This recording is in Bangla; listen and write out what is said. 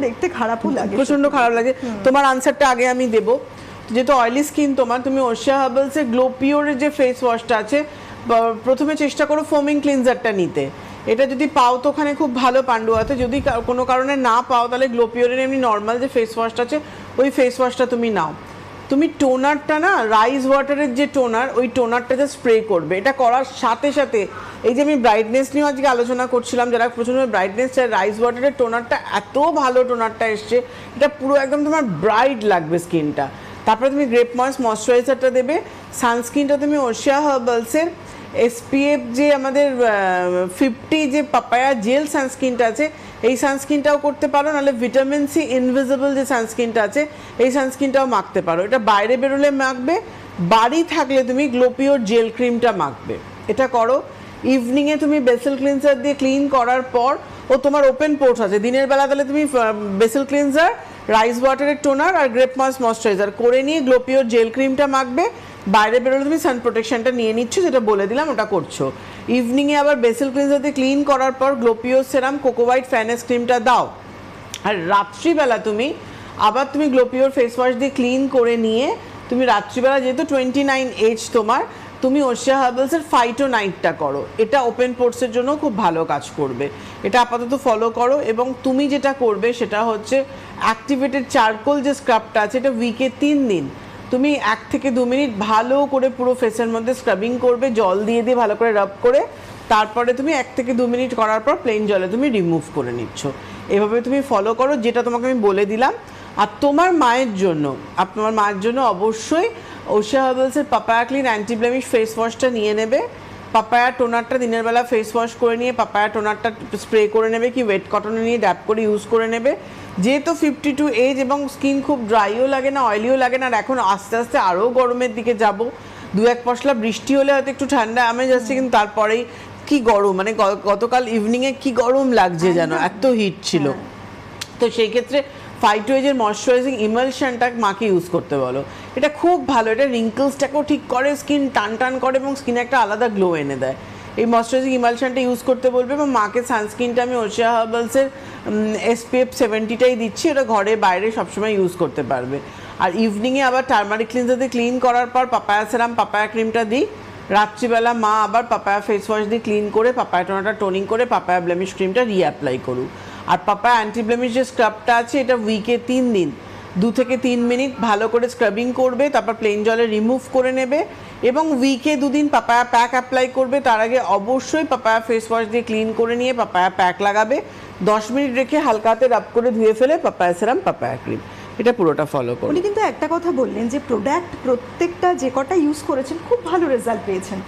দেখতে খারাপও লাগে, প্রচন্ড খারাপ লাগে। তোমার আনসারটা আগে আমি দেবো। যেহেতু অয়েলি স্কিন তোমার, তুমি ওশিয়া হার্বালসের গ্লো পিওরের যে ফেস ওয়াশটা আছে, প্রথমে চেষ্টা করো ফোমিং ক্লিনজারটা নিতে। এটা যদি পাও তো ওখানে খুব ভালো পান্ডুয়াতে, যদি কোনো কারণে না পাও তাহলে গ্লো পিওরের এমনি নর্মাল যে ফেস ওয়াশটা আছে ওই ফেস ওয়াশটা তুমি নাও। তুমি টোনারটা না, রাইস ওয়াটারের যে টোনার, ওই টোনারটা যে স্প্রে করবে। এটা করার সাথে সাথে এই যে আমি ব্রাইটনেস নিয়ে আজকে আলোচনা করছিলাম, যারা প্রচন্ড ব্রাইটনেস চায়, রাইস ওয়াটারের টোনারটা এত ভালো টোনারটা এসছে, এটা পুরো একদম তোমার ব্রাইট লাগবে স্কিনটা। তারপরে তুমি গ্রেপ ময়েশ্চারাইজারটা দেবে। সানস্ক্রিনটা তুমি ওশিয়া হার্বালসের SPF যে আমাদের 50 যে পাপায়া জেল সানস্ক্রিনটা আছে, এই সানস্ক্রিনটাও করতে পারো, নাহলে ভিটামিন সি ইনভিজিবল যে সানস্ক্রিনটা আছে এই সানস্ক্রিনটাও মাখতে পারো। এটা বাইরে বেরোলে মাখবে, বাড়ি থাকলে তুমি গ্লোপিওর জেল ক্রিমটা মাখবে। এটা করো। ইভিনিংয়ে তুমি বেসেল ক্লিনজার দিয়ে ক্লিন করার পর, ও তোমার ওপেন পোর্টস আছে, দিনের বেলা তাহলে তুমি বেসেল ক্লিনজার, রাইস ওয়াটারের টোনার আর গ্রেপ ময়েশ্চারাইজার করে নিয়ে গ্লোপিওর জেল ক্রিমটা মাখবে। বাইরে বেরোলে তুমি সান প্রোটেকশনটা নিয়ে নিচ্ছ, যেটা বলে দিলাম ওটা করছো। ইভিনিংয়ে আবার বেসেল ক্লিনজার দিয়ে ক্লিন করার পর গ্লোপিওর সেরাম কোকোভাইট ফ্যানেস ক্রিমটা দাও। আর রাত্রিবেলা তুমি আবার তুমি গ্লোপিওর ফেস ওয়াশ দিয়ে ক্লিন করে নিয়ে তুমি রাত্রিবেলা, যেহেতু 29 এজ তোমার, তুমি ওশিয়া হার্বালসের ফাইটো নাইটটা করো। এটা ওপেন পোর্টসের জন্য খুব ভালো কাজ করবে। এটা আপাতত ফলো করো। এবং তুমি যেটা করবে সেটা হচ্ছে অ্যাক্টিভেটেড চারকোল যে স্ক্রাবটা আছে, এটা উইকে 3 দিন তুমি 1 থেকে 2 মিনিট ভালো করে পুরো ফেসের মধ্যে স্ক্রাবিং করবে, জল দিয়ে দিয়ে ভালো করে রাব করে। তারপরে তুমি 1 থেকে 2 মিনিট করার পর প্লেন জলে তুমি রিমুভ করে নিচ্ছ। এভাবে তুমি ফলো করো, যেটা তোমাকে আমি বলে দিলাম। আর তোমার মায়ের জন্য অবশ্যই ওশিয়া হার্বালসের papaya clean anti blemish face ওয়াশটা নিয়ে নেবে। পাপায়া টোনারটা দিনের বেলা ফেস ওয়াশ করে নিয়ে পাপায়া টোনারটা স্প্রে করে নেবে, কি ওয়েট কটনে নিয়ে ড্যাপ করে ইউজ করে নেবে। যেহেতু 52 এজ এবং স্কিন খুব ড্রাইও লাগে না, অয়েলিও লাগে না, আর এখন আস্তে আস্তে আরও গরমের দিকে যাব। 2-1 পশলা বৃষ্টি হলে হয়তো একটু ঠান্ডা আমি যাচ্ছি, কিন্তু তারপরেই কি গরম, মানে গতকাল ইভিনিংয়ে কি গরম লাগছে যেন, এত হিট ছিল। তো সেই ক্ষেত্রে ফাইটো এজের ময়শ্চারাইজিং ইমালশনটা মাকে ইউজ করতে বলো। এটা খুব ভালো, এটা রিঙ্কলসটাকেও ঠিক করে, স্কিন টান টান করে এবং স্কিনে একটা আলাদা গ্লো এনে দেয়। এই ময়শ্চারাইজিং ইমালশনটা ইউজ করতে বলবে। এবং মাকে সানস্ক্রিনটা আমি ওশিয়া হার্বালসের SPF 70টাই দিচ্ছি, ওটা ঘরে বাইরে সবসময় ইউজ করতে পারবে। আর ইভিনিংয়ে আবার টার্মারিক ক্লিনজার দিয়ে ক্লিন করার পর পাপায়া সেরাম পাপায়া ক্রিমটা দিই। রাত্রিবেলা মা আবার পাপায়া ফেস ওয়াশ দিয়ে ক্লিন করে পাপায়া টোনাটা টোনিং করে পাপায়া ব্লেমিশ ক্রিমটা রিঅ্যাপ্লাই করুক। আর পাপায়া অ্যান্টি ব্লেমিশ যে স্ক্রাবটা আছে, এটা উইকে 3 দিন 2 থেকে 3 মিনিট ভালো করে স্ক্রাবিং করবে, তারপর প্লেন জলে রিমুভ করে নেবে। এবং উইকে 2 দিন পাপায়া প্যাক অ্যাপ্লাই করবে। তার আগে অবশ্যই পাপায়া ফেস ওয়াশ দিয়ে ক্লিন করে নিয়ে পাপায়া প্যাক লাগাবে। 10 মিনিট রেখে হালকা হাতে রাব করে ধুয়ে ফেলে পাপায়া সেরাম পাপায়া ক্রিম, এটা পুরোটা ফলো করুন। উনি কিন্তু একটা কথা বললেন যে প্রোডাক্ট প্রত্যেকটা যে কটা ইউজ করেছেন খুব ভালো রেজাল্ট পেয়েছেন।